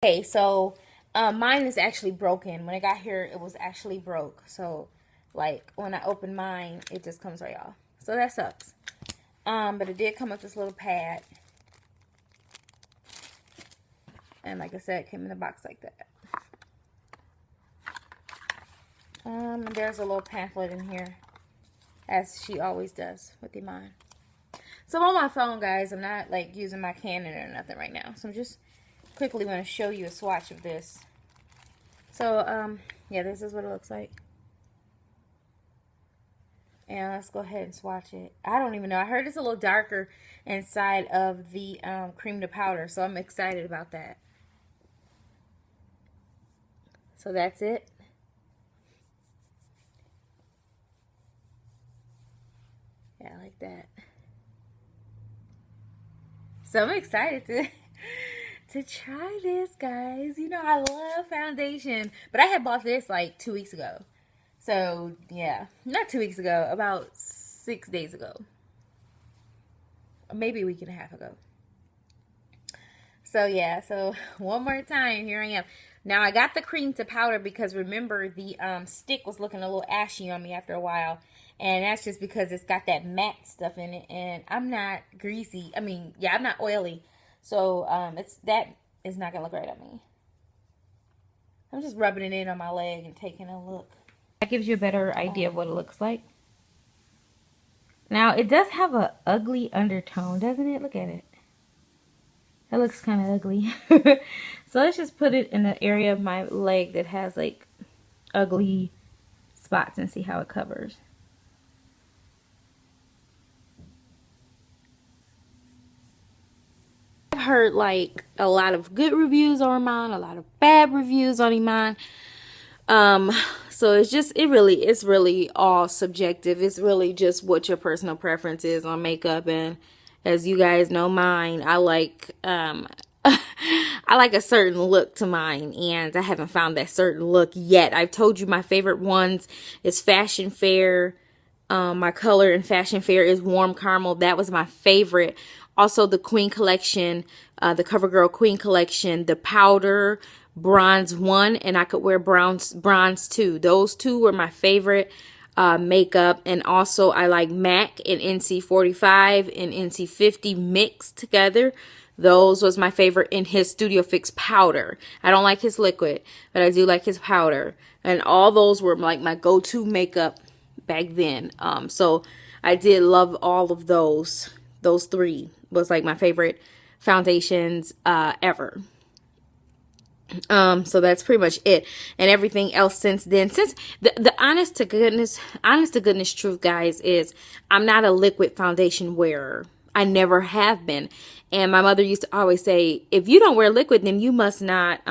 Okay, so mine is actually broken. When it got here, it was actually broke. So, like, when I open mine, it just comes right off. So that sucks. But it did come with this little pad. And like I said, it came in a box like that. And there's a little pamphlet in here, as she always does with Iman. So I'm on my phone, guys. I'm not, like, using my Canon or nothing right now. So I'm just quickly going to show you a swatch of this. So, yeah, this is what it looks like. And let's go ahead and swatch it. I don't even know. I heard it's a little darker inside of the cream to powder. So I'm excited about that. So that's it. Yeah, like that. So I'm excited to try this, guys. You know, I love foundation. But I had bought this like 2 weeks ago. So, yeah. Not 2 weeks ago. About 6 days ago. Or maybe a week and a half ago. So, yeah. So, one more time. Here I am. Now, I got the cream to powder because, remember, the stick was looking a little ashy on me after a while. And that's just because it's got that matte stuff in it. And I'm not greasy. I mean, yeah, I'm not oily. So, that is not going to look right on me. I'm just rubbing it in on my leg and taking a look. That gives you a better idea of what it looks like. Now, it does have a ugly undertone, doesn't it? Look at it. That looks kind of ugly. So let's just put it in the area of my leg that has like ugly spots and see how it covers. I've heard like a lot of good reviews on Iman, a lot of bad reviews on Iman. So it's really all subjective. It's really just what your personal preference is on makeup. And as you guys know, mine, I like, I like a certain look to mine, and I haven't found that certain look yet. I've told you my favorite ones is Fashion Fair. My color in Fashion Fair is Warm Caramel. That was my favorite. Also, the Queen Collection, the CoverGirl Queen Collection, the Powder Bronze 1, and I could wear bronze 2. Those two were my favorite makeup. And also, I like MAC and NC45 and NC50 mixed together. Those was my favorite in his Studio Fix powder. I don't like his liquid, but I do like his powder. And all those were like my go-to makeup back then. So I did love all of those. Those three was like my favorite foundations ever. So that's pretty much it. And everything else since then, since the honest to goodness truth, guys, is I'm not a liquid foundation wearer. I never have been. And my mother used to always say, if you don't wear liquid, then you must not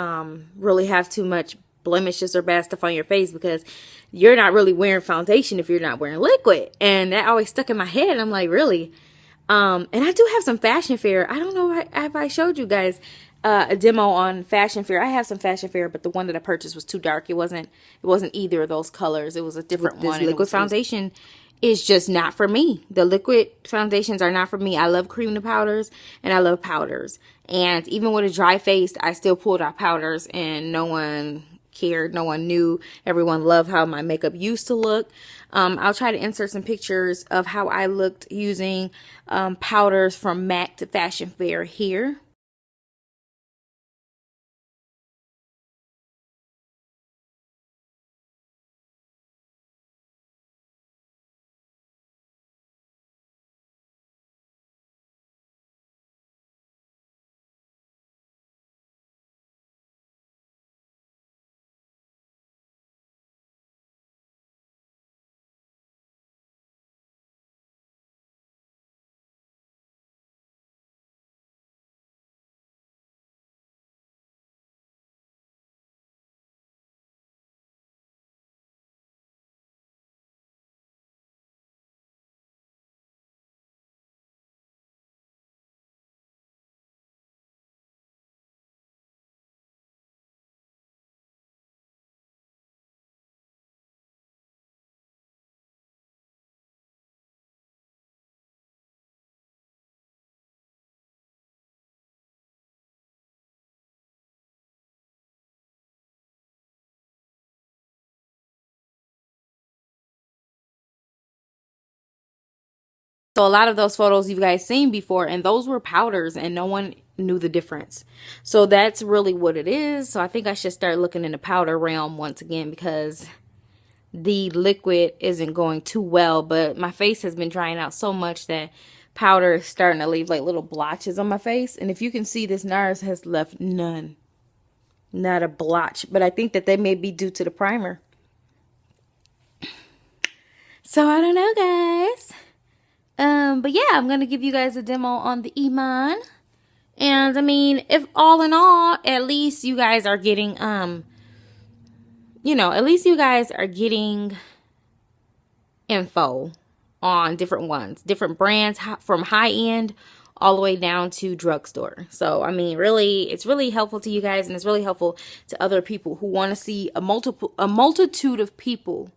really have too much blemishes or bad stuff on your face, because you're not really wearing foundation if you're not wearing liquid. And that always stuck in my head. I'm like, really? And I do have some Fashion Fair. I don't know if I showed you guys a demo on Fashion Fair. I have some Fashion Fair, but the one that I purchased was too dark. It wasn't either of those colors. It was a different one. This liquid foundation is just not for me. The liquid foundations are not for me. I love cream to powders, and I love powders. And even with a dry face, I still pulled out powders, and no one cared. No one knew. Everyone loved how my makeup used to look. I'll try to insert some pictures of how I looked using powders from MAC to Fashion Fair here. So a lot of those photos you guys seen before, and those were powders and no one knew the difference. So that's really what it is. So I think I should start looking in the powder realm once again, because the liquid isn't going too well. But my face has been drying out so much that powder is starting to leave like little blotches on my face. And if you can see, this NARS has left none. Not a blotch. But I think that they may be due to the primer. So I don't know, guys. But yeah, I'm going to give you guys a demo on the Iman. And I mean, if all in all, at least you guys are getting, you know, at least you guys are getting info on different ones, different brands, from high end all the way down to drugstore. So, I mean, really, it's really helpful to you guys, and it's really helpful to other people who want to see a multitude of people.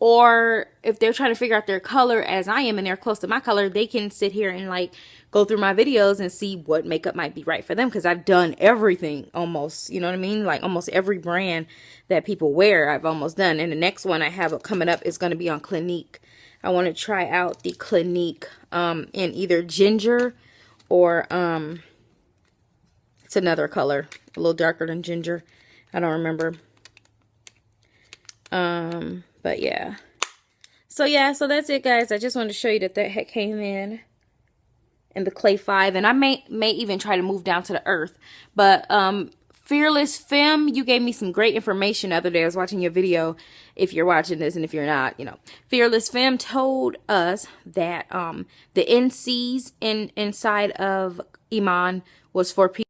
Or if they're trying to figure out their color as I am and they're close to my color, they can sit here and like go through my videos and see what makeup might be right for them. Because I've done everything almost, you know what I mean? Like almost every brand that people wear, I've almost done. And the next one I have coming up is going to be on Clinique. I want to try out the Clinique in either ginger or it's another color, a little darker than ginger. I don't remember. But yeah. So yeah, so that's it, guys. I just wanted to show you that that came in the Clay 5. And I may even try to move down to the Earth. But Fearless Femme, you gave me some great information the other day. I was watching your video, if you're watching this, and if you're not, you know. Fearless Femme told us that the NCs inside of Iman was for people